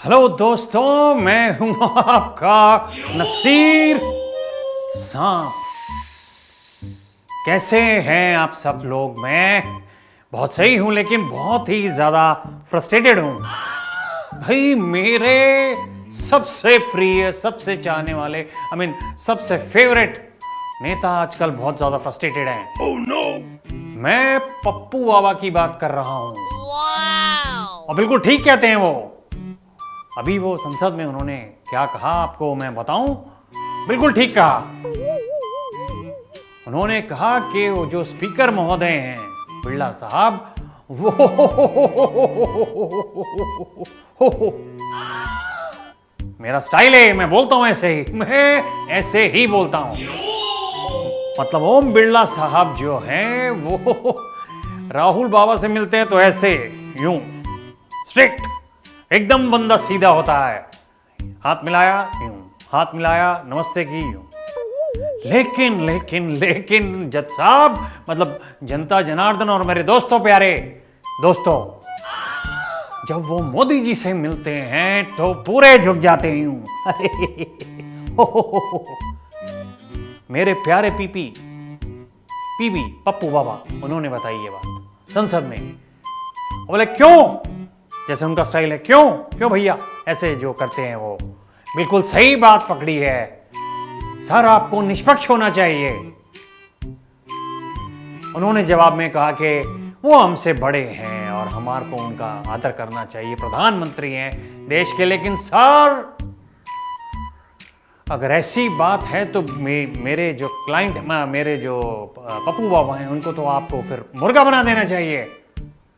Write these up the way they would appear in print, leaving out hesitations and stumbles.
Hello दोस्तों, मैं हूं आपका नसीर सांप। कैसे हैं आप सब लोग? मैं बहुत सही हूं, लेकिन बहुत ही ज्यादा फ्रस्ट्रेटेड हूं। भाई, मेरे सबसे प्रिय, सबसे चाहने वाले, सबसे फेवरेट नेता आजकल बहुत ज्यादा फ्रस्ट्रेटेड हैं। Oh, no! मैं पप्पू बाबा की बात कर रहा हूं। wow! और बिल्कुल ठीक कहते हैं वो। अभी वो संसद में उन्होंने क्या कहा आपको मैं बताऊं? बिल्कुल ठीक कहा। उन्होंने कहा कि वो जो स्पीकर महोदय हैं बिरला साहब, वो मेरा स्टाइल है, मैं बोलता हूं ऐसे ही, मैं ऐसे ही बोलता हूं। मतलब ओम बिरला साहब जो हैं वो राहुल बाबा से मिलते हैं तो ऐसे यूं स्ट्रिक्ट, एकदम बंदा सीधा होता है। हाथ मिलाया यूं, हाथ मिलाया, नमस्ते की यूं। लेकिन लेकिन लेकिन जज साहब, मतलब जनता जनार्दन और मेरे दोस्तों, प्यारे दोस्तों, जब वो मोदी जी से मिलते हैं तो पूरे झुक जाते हैं यूं। मेरे प्यारे पीपी पप्पू बाबा, उन्होंने बताई ये बात संसद में। बोले क्यों, जैसे उनका स्टाइल है, क्यों भैया ऐसे जो करते हैं वो बिल्कुल सही बात पकड़ी है सर, आपको निष्पक्ष होना चाहिए। उन्होंने जवाब में कहा कि वो हमसे बड़े हैं और हमारे को उनका आदर करना चाहिए, प्रधानमंत्री हैं देश के। लेकिन सर, अगर ऐसी बात है तो मेरे जो क्लाइंट, मेरे जो पप्पू बाबा हैं, उनको तो आपको फिर मुर्गा बना देना चाहिए।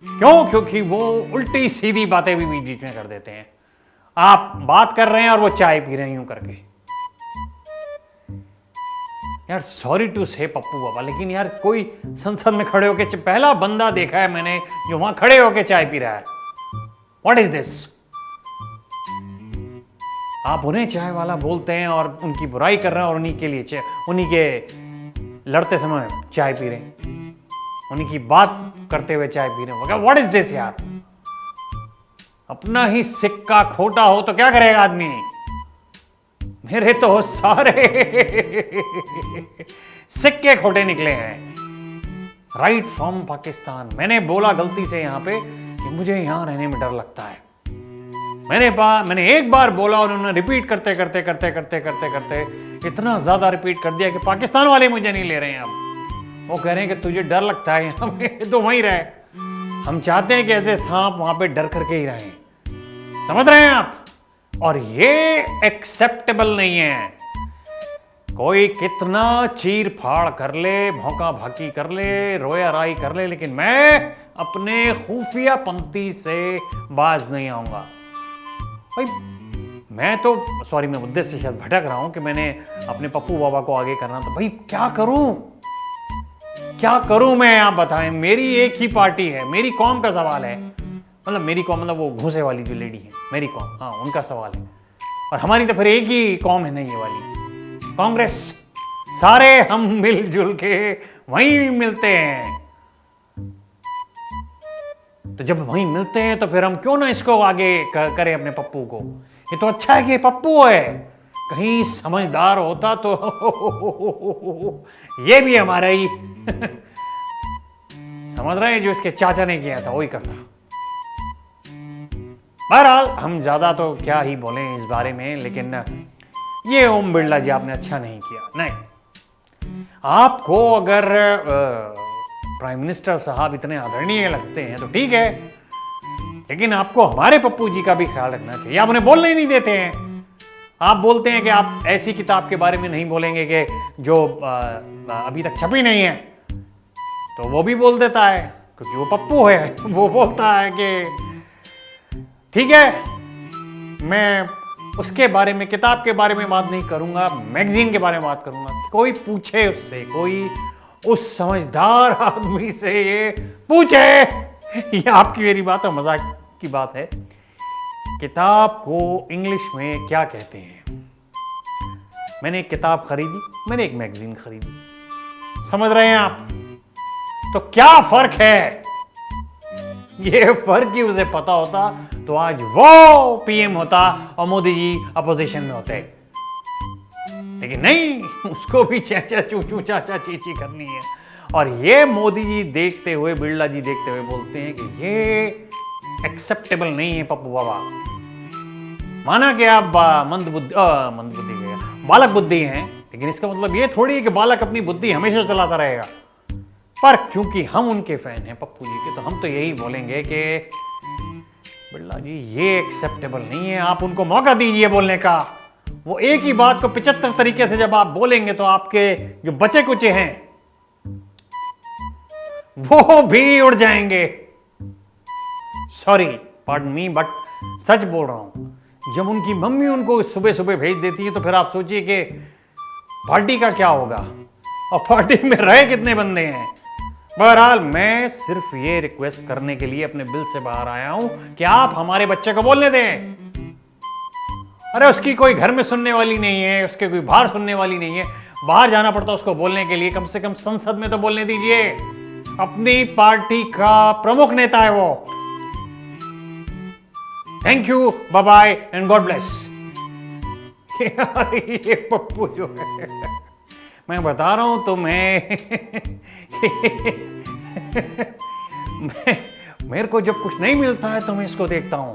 क्यों? क्योंकि वो उल्टी सीधी बातें भी बीच में कर देते हैं। आप बात कर रहे हैं और वो चाय पी रहे हैं यूं करके। यार सॉरी टू से पप्पू बाबा, लेकिन यार कोई संसद में खड़े होके, पहला बंदा देखा है मैंने जो वहां खड़े होके चाय पी रहा है। What is this? आप उन्हें चाय वाला बोलते हैं और उनकी बुराई कर रहे हैं और उन्हीं के लड़ते समय चाय पी रहे हैं, उन्हीं की बात करते हुए चाय पी रहे हैं। व्हाट इज दिस यार? अपना ही सिक्का खोटा हो तो क्या करेगा आदमी? मेरे तो सारे सिक्के खोटे निकले हैं। Right from Pakistan. मैंने बोला गलती से यहां पे कि मुझे यहां रहने में डर लगता है। मैंने एक बार बोला और उन्होंने रिपीट करते इतना ज्यादा रिपीट कर दिया कि पाकिस्तान वाले मुझे नहीं ले रहे हैं। अब वो कह रहे हैं कि तुझे डर लगता है यहां पे, तो वहीं रहे। हम चाहते हैं कि ऐसे सांप वहां पे डर करके ही रहें। समझ रहे हैं आप? और ये एक्सेप्टेबल नहीं है। कोई कितना चीर फाड़ कर ले, भौंका भाकी कर ले, रोया राई कर ले, लेकिन मैं अपने खुफिया पंक्ति से बाज नहीं आऊंगा। भाई मैं तो, सॉरी, मैं मुद्दे से शायद भटक रहा हूं कि मैंने अपने पप्पू बाबा को आगे करना, तो भाई क्या करूं मैं? आप बताएं। मेरी एक ही पार्टी है, मेरी कौम का सवाल है। मतलब मेरी कौम, मतलब वो घूसे वाली जो लेडी है, मेरी कौम, हाँ, उनका सवाल है। और हमारी तो फिर एक ही कौम है ना, ये वाली कांग्रेस। सारे हम मिलजुल के वहीं मिलते हैं। तो जब वहीं मिलते हैं तो फिर हम क्यों ना इसको आगे करें अपने पप्पू को? ये तो अच्छा है कि पप्पू है, कहीं समझदार होता तो ये भी हमारा ही समझ रहे हैं, जो इसके चाचा ने किया था वही करता। बहरहाल हम ज्यादा तो क्या ही बोलें इस बारे में, लेकिन ये ओम बिरला जी आपने अच्छा नहीं किया। नहीं, आपको अगर प्राइम मिनिस्टर साहब इतने आदरणीय लगते हैं तो ठीक है, लेकिन आपको हमारे पप्पू जी का भी ख्याल रखना चाहिए। आप उन्हें बोलने ही नहीं देते हैं। आप बोलते हैं कि आप ऐसी किताब के बारे में नहीं बोलेंगे कि जो अभी तक छपी नहीं है, तो वो भी बोल देता है क्योंकि वो पप्पू है। वो बोलता है कि ठीक है, मैं उसके बारे में, किताब के बारे में बात नहीं करूंगा, मैगजीन के बारे में बात करूंगा। कोई पूछे उससे, कोई उस समझदार आदमी से ये पूछे, ये आपकी मेरी बात है, मजाक की बात है, किताब को इंग्लिश में क्या कहते हैं। मैंने एक किताब खरीदी, मैंने एक मैगजीन खरीदी, समझ रहे हैं आप? तो क्या फर्क है? ये फर्क ही उसे पता होता तो आज वो पीएम होता और मोदी जी अपोजिशन में होते। लेकिन नहीं, उसको भी चाचा चूचू चाचा चीची करनी है। और ये मोदी जी देखते हुए, बिरला जी देखते हुए बोलते हैं कि ये एक्सेप्टेबल नहीं है पप्पू बाबा। माना कि आप मंद बुद्धि गया बालक बुद्धि हैं, लेकिन इसका मतलब ये थोड़ी है कि बालक अपनी बुद्धि हमेशा चलाता रहेगा। पर क्योंकि हम उनके फैन हैं पप्पू जी के, तो हम तो यही बोलेंगे कि बिरला जी ये एक्सेप्टेबल नहीं है। आप उनको मौका दीजिए बोलने का। वो एक ही बात को 75 तरीके से जब आप बोलेंगे तो आपके जो बचे कुचे हैं वो भी उड़ जाएंगे। सॉरी, पार्डन मी, बट सच बोल रहा हूं। जब उनकी मम्मी उनको सुबह सुबह भेज देती है तो फिर आप सोचिए कि पार्टी का क्या होगा, और पार्टी में रहे कितने बंदे हैं। बहरहाल मैं सिर्फ ये रिक्वेस्ट करने के लिए अपने बिल से बाहर आया हूं कि आप हमारे बच्चे को बोलने दें। अरे उसकी कोई घर में सुनने वाली नहीं है, उसके कोई बाहर सुनने वाली नहीं है। बाहर जाना पड़ता उसको बोलने के लिए, कम से कम संसद में तो बोलने दीजिए। अपनी पार्टी का प्रमुख नेता है वो। Thank you, bye bye and God bless. ये पप्पू जो है, मैं बता रहा हूं तुम्हें मेरे को जब कुछ नहीं मिलता है तो मैं इसको देखता हूं,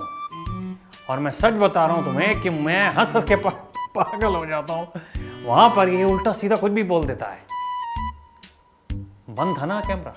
और मैं सच बता रहा हूं तुम्हें कि मैं हंस हंस के पागल हो जाता हूं। वहां पर ये उल्टा सीधा कुछ भी बोल देता है। बंद था ना कैमरा?